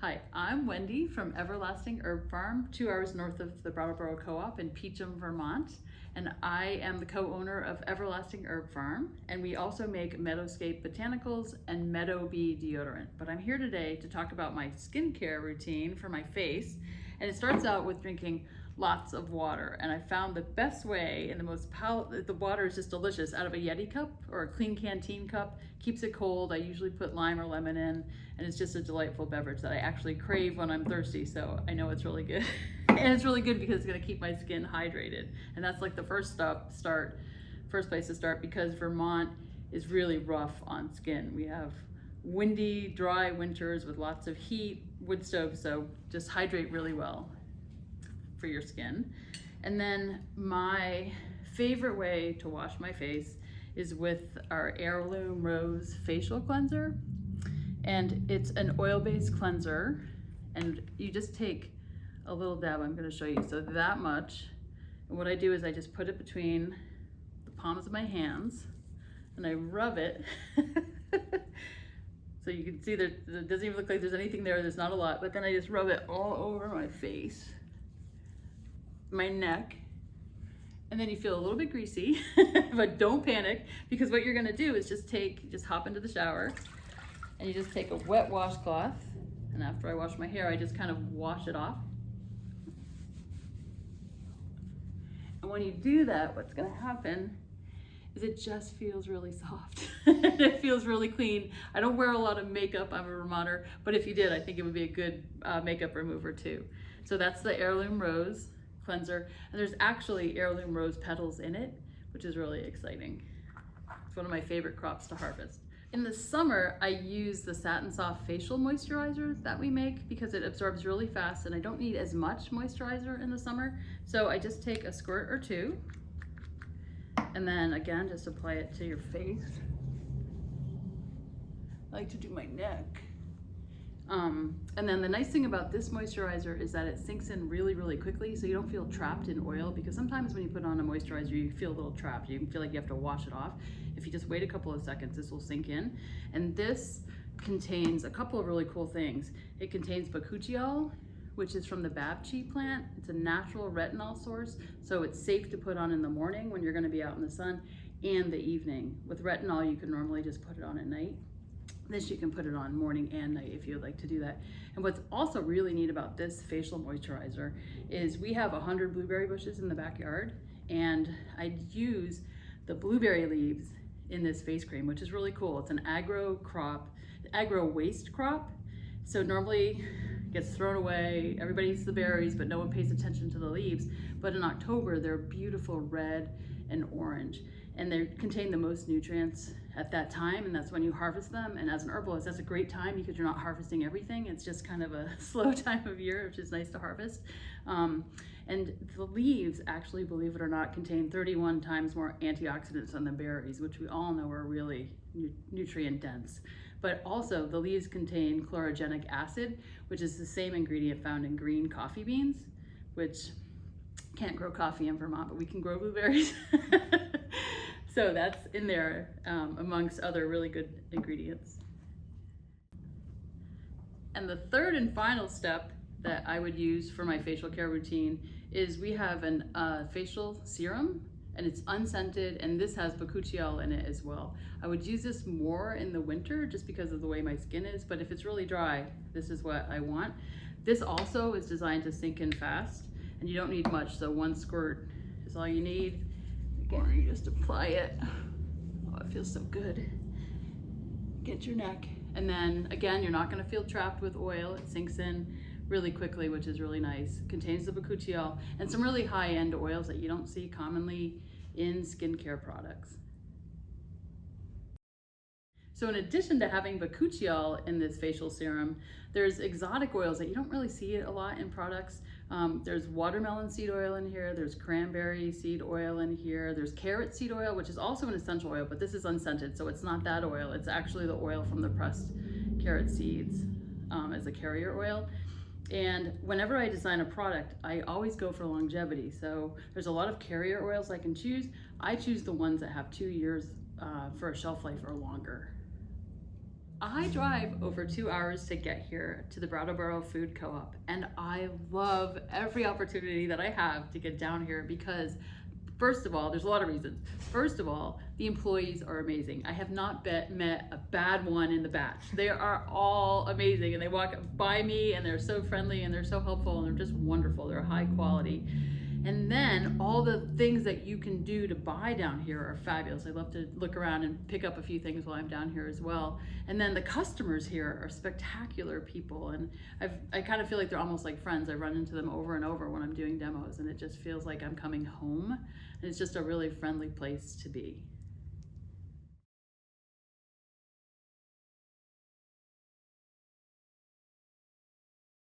Hi, I'm Wendy from Everlasting Herb Farm, 2 hours north of the Brattleboro Co-op in Peacham, Vermont. And I am the co-owner of Everlasting Herb Farm. And we also make Meadowscape Botanicals and Meadowbee Deodorant. But I'm here today to talk about my skincare routine for my face. And it starts out with drinking lots of water. And I found the best way and the water is just delicious out of a Yeti cup or a clean canteen cup. Keeps it cold. I usually put lime or lemon in, and it's just a delightful beverage that I actually crave when I'm thirsty, so I know it's really good. And it's really good because it's gonna keep my skin hydrated. And that's like the first place to start, because Vermont is really rough on skin. We have windy, dry winters with lots of heat, wood stoves, so just hydrate really well for your skin. And then my favorite way to wash my face is with our Heirloom Rose facial cleanser. And it's an oil-based cleanser, and you just take a little dab. I'm going to show you, so that much. And what I do is I just put it between the palms of my hands and I rub it. So you can see that it doesn't even look like there's anything there. There's not a lot, but then I just rub it all over my face, my neck, and then you feel a little bit greasy, but don't panic, because what you're gonna do is just hop into the shower, and you just take a wet washcloth, and after I wash my hair, I just kind of wash it off. And when you do that, what's gonna happen is it just feels really soft. It feels really clean. I don't wear a lot of makeup, I'm a Vermonter, but if you did, I think it would be a good makeup remover too. So that's the Heirloom Rose cleanser, and there's actually heirloom rose petals in it, which is really exciting. It's one of my favorite crops to harvest. In the summer, I use the Satin Soft facial moisturizer that we make because it absorbs really fast, and I don't need as much moisturizer in the summer. So I just take a squirt or two, and then again, just apply it to your face. I like to do my neck. And then the nice thing about this moisturizer is that it sinks in really, really quickly, so you don't feel trapped in oil, because sometimes when you put on a moisturizer, you feel a little trapped. You feel like you have to wash it off. If you just wait a couple of seconds, this will sink in. And this contains a couple of really cool things. It contains bakuchiol, which is from the babchi plant. It's a natural retinol source, so it's safe to put on in the morning when you're gonna be out in the sun, and the evening. With retinol, you can normally just put it on at night. This you can put it on morning and night if you'd like to do that. And what's also really neat about this facial moisturizer is we have 100 blueberry bushes in the backyard, and I use the blueberry leaves in this face cream, which is really cool. It's an agro waste crop. So normally it gets thrown away, everybody eats the berries, but no one pays attention to the leaves. But in October, they're beautiful red and orange, and they contain the most nutrients at that time, and that's when you harvest them. And as an herbalist, that's a great time because you're not harvesting everything. It's just kind of a slow time of year, which is nice to harvest. And the leaves actually, believe it or not, contain 31 times more antioxidants than the berries, which we all know are really nutrient dense. But also the leaves contain chlorogenic acid, which is the same ingredient found in green coffee beans, which can't grow coffee in Vermont, but we can grow blueberries. So that's in there amongst other really good ingredients. And the third and final step that I would use for my facial care routine is we have a facial serum, and it's unscented, and this has bakuchiol in it as well. I would use this more in the winter just because of the way my skin is, but if it's really dry, this is what I want. This also is designed to sink in fast, and you don't need much, so 1 squirt is all you need. Again, you just apply it. Oh, it feels so good. Get your neck. And then again, you're not gonna feel trapped with oil. It sinks in really quickly, which is really nice. Contains the bakuchiol and some really high-end oils that you don't see commonly in skincare products. So in addition to having bakuchiol in this facial serum, there's exotic oils that you don't really see a lot in products. There's watermelon seed oil in here, there's cranberry seed oil in here, there's carrot seed oil, which is also an essential oil, but this is unscented, so it's not that oil. It's actually the oil from the pressed carrot seeds as a carrier oil. And whenever I design a product, I always go for longevity. So there's a lot of carrier oils I can choose. I choose the ones that have 2 years for a shelf life or longer. I drive over 2 hours to get here to the Brattleboro Food Co-op, and I love every opportunity that I have to get down here because, first of all, there's a lot of reasons. First of all, the employees are amazing. I have not met a bad one in the batch. They are all amazing, and they walk by me and they're so friendly and they're so helpful and they're just wonderful. They're high quality. And then all the things that you can do to buy down here are fabulous. I love to look around and pick up a few things while I'm down here as well. And then the customers here are spectacular people, and I kind of feel like they're almost like friends. I run into them over and over when I'm doing demos, and it just feels like I'm coming home, and it's just a really friendly place to be.